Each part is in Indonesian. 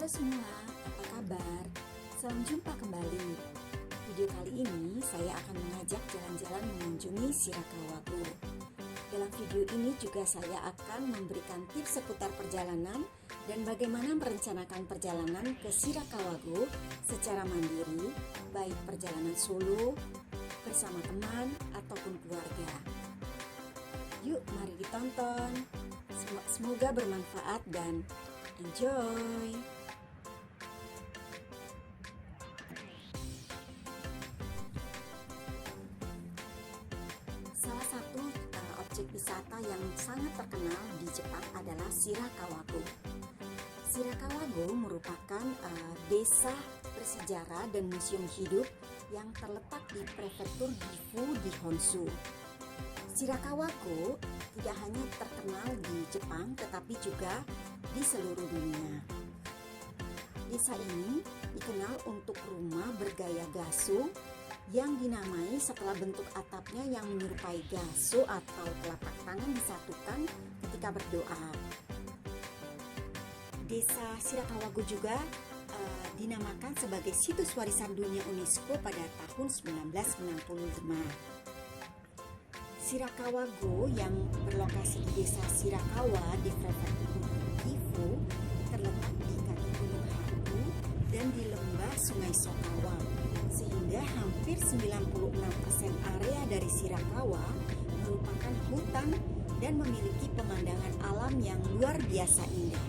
Halo semua, apa kabar? Salam jumpa kembali. Video kali ini saya akan mengajak jalan-jalan mengunjungi Sirakawago. Dalam video ini juga saya akan memberikan tips seputar perjalanan dan bagaimana merencanakan perjalanan ke Sirakawago secara mandiri, baik perjalanan solo, bersama teman, ataupun keluarga. Yuk, mari ditonton. Semoga bermanfaat dan enjoy! Salah satu objek wisata yang sangat terkenal di Jepang adalah Sirakawago. Sirakawago merupakan desa bersejarah dan museum hidup yang terletak di prefektur Gifu di Honshu. Sirakawago tidak hanya terkenal di Jepang tetapi juga di seluruh dunia. Desa ini dikenal untuk rumah bergaya gaso yang dinamai setelah bentuk atapnya yang menyerupai gaso atau telapak tangan disatukan ketika berdoa. Desa Sirakawago juga dinamakan sebagai situs warisan dunia UNESCO pada tahun 1965. Sirakawago yang berlokasi di desa Sirakawa di prefektur Gifu terletak di kaki Gunung Haku dan di lembah Sungai Sokawa, sehingga hampir 96% area dari Sirakawa merupakan hutan dan memiliki pemandangan alam yang luar biasa indah.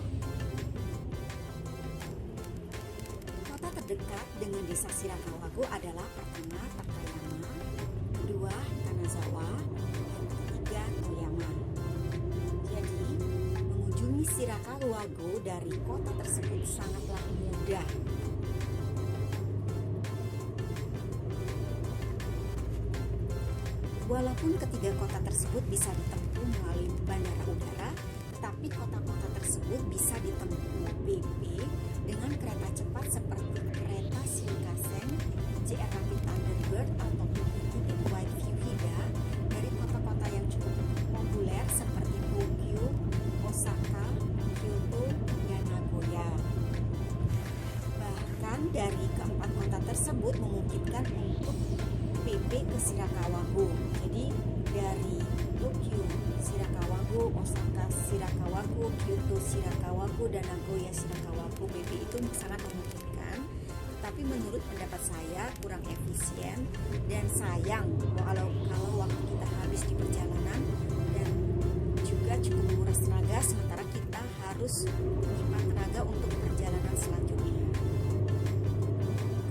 Kota terdekat dengan desa Sirakawago adalah pertama Takayama, kedua Kanazawa, dan ketiga Toyama. Jadi, mengunjungi Sirakawago dari kota tersebut sangatlah mudah. Walaupun ketiga kota tersebut bisa ditempuh melalui bandara udara, tetapi kota-kota tersebut bisa ditempuh BP dengan kereta cepat seperti kereta Shinkansen, JR Rapid Thunderbird ataupun United Whiteview Hida dari kota-kota yang cukup populer seperti Tokyo, Osaka, Kyoto, dan Nagoya. Bahkan dari keempat kota tersebut memungkinkan untuk PP ke Sirakawago. Jadi dari Tokyo, Sirakawago, Osaka, Sirakawago, Kyoto, Sirakawago, dan Nagoya, Sirakawago PP itu sangat memungkinkan. Tapi menurut pendapat saya kurang efisien dan sayang kalau waktu kita habis di perjalanan dan juga cukup menguras tenaga sementara kita harus menyimpan tenaga untuk perjalanan selanjutnya.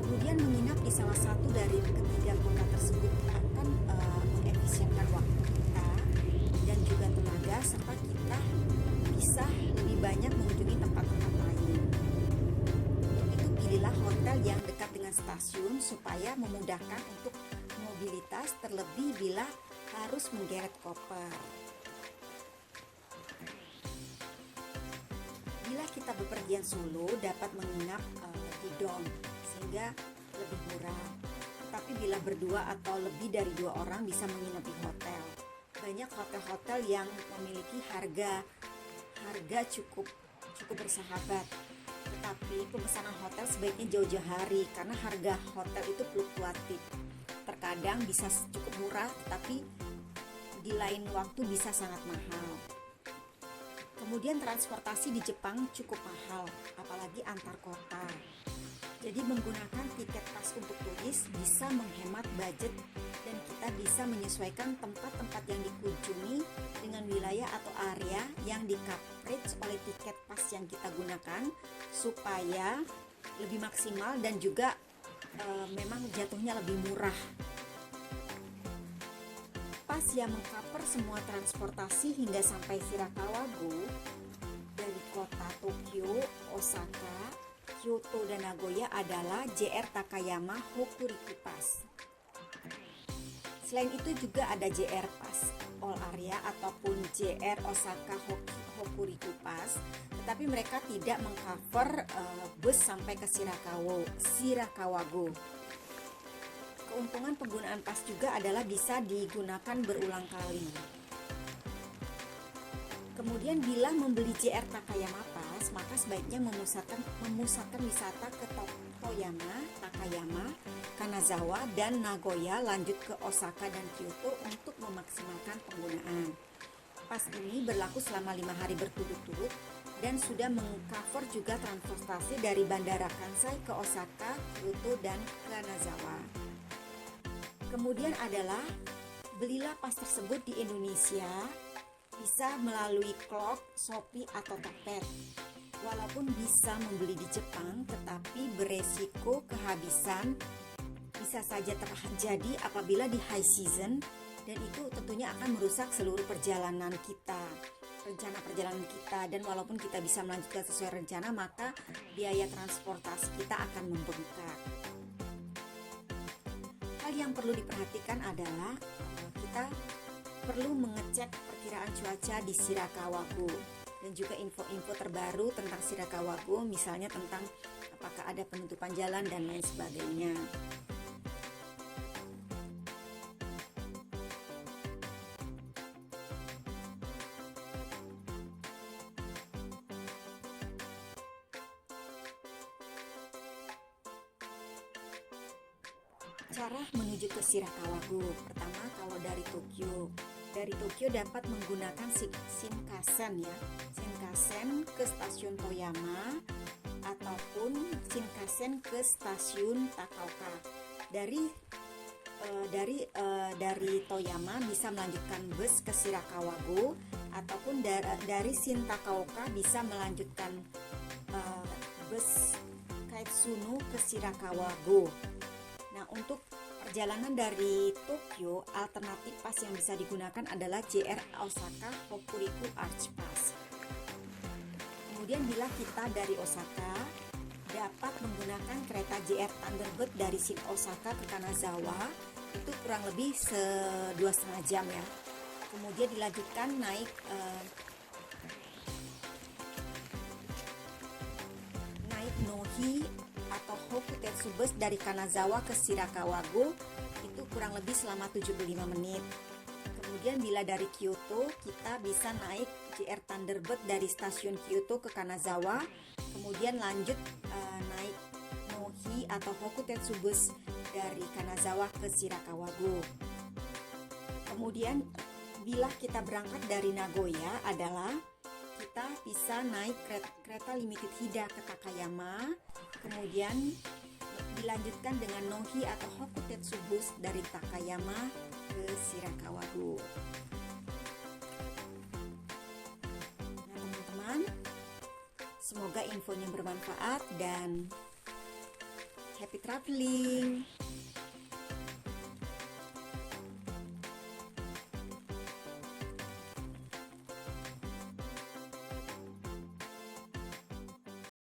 Kemudian menginap di salah satu dari ketiga kota tersebut akan mengefisienkan waktu kita dan juga tenaga serta kita bisa lebih banyak mengunjungi tempat-tempat lain. Pilihlah hotel yang dekat dengan stasiun supaya memudahkan untuk mobilitas terlebih bila harus menggeret koper. Bila kita bepergian solo dapat menginap di dorm sehingga lebih murah. Tetapi bila berdua atau lebih dari 2 orang bisa menginap di hotel. Banyak hotel-hotel yang memiliki harga cukup bersahabat. Tetapi pemesanan hotel sebaiknya jauh-jauh hari karena harga hotel itu fluktuatif. Terkadang bisa cukup murah, tetapi di lain waktu bisa sangat mahal. Kemudian transportasi di Jepang cukup mahal, apalagi antar kota. Jadi menggunakan tiket pas untuk turis bisa menghemat budget dan kita bisa menyesuaikan tempat-tempat yang dikunjungi dengan wilayah atau area yang di-coverage oleh tiket pas yang kita gunakan supaya lebih maksimal dan juga memang jatuhnya lebih murah. Pas yang mengcover semua transportasi hingga sampai Sirakawago dari kota Tokyo, Osaka, Kyoto, dan Nagoya adalah JR Takayama Hokuriku Pass. Selain itu juga ada JR Pass All Area ataupun JR Osaka Hokuriku Pass, tetapi mereka tidak mengcover bus sampai ke Sirakawago. Keuntungan penggunaan pas juga adalah bisa digunakan berulang kali. Kemudian bila membeli JR Takayama Pass, bebas, maka sebaiknya memusatkan wisata ke Toyama, Takayama, Kanazawa, dan Nagoya, lanjut ke Osaka dan Kyoto untuk memaksimalkan penggunaan. Pas ini berlaku selama 5 hari berturut-turut dan sudah mengcover juga transportasi dari Bandara Kansai ke Osaka, Kyoto, dan Kanazawa. Kemudian adalah belilah pas tersebut di Indonesia, bisa melalui Klook, Shopee, atau Tokped. Walaupun bisa membeli di Jepang, tetapi beresiko kehabisan bisa saja terjadi apabila di high season, dan itu tentunya akan merusak seluruh perjalanan kita, rencana perjalanan kita. Dan walaupun kita bisa melanjutkan sesuai rencana, maka biaya transportasi kita akan membengkak. Hal yang perlu diperhatikan adalah kita perlu mengecek perkiraan cuaca di Shirakawa-go dan juga info-info terbaru tentang Shirakawa-go, misalnya tentang apakah ada penutupan jalan dan lain sebagainya. Cara menuju ke Shirakawa-go. Pertama, kalau dari Tokyo. Dari Tokyo dapat menggunakan Shinkansen ya. Shinkansen ke stasiun Toyama ataupun Shinkansen ke stasiun Takaoka. Dari Toyama bisa melanjutkan bus ke Shirakawa-go, ataupun dari Shin Takaoka bisa melanjutkan bus Kaetsunu ke Shirakawa-go. Nah, untuk perjalanan dari Tokyo, alternatif pas yang bisa digunakan adalah JR Osaka Hokuriku Arch Pass. Kemudian bila kita dari Osaka, dapat menggunakan kereta JR Thunderbird dari Shin Osaka ke Kanazawa, itu kurang lebih 2,5 jam ya. Kemudian dilanjutkan naik Nohi atau Hokutetsu Bus dari Kanazawa ke Shirakawa-go, itu kurang lebih selama 75 menit. Kemudian bila dari Kyoto, kita bisa naik JR Thunderbird dari stasiun Kyoto ke Kanazawa, kemudian lanjut naik Nohi atau Hokutetsu Bus dari Kanazawa ke Shirakawa-go. Kemudian bila kita berangkat dari Nagoya adalah kita bisa naik kereta limited Hida ke Takayama, kemudian dilanjutkan dengan Nohi atau Hokutetsu Bus dari Takayama ke Shirakawa-go. Nah teman-teman, semoga infonya bermanfaat dan happy traveling.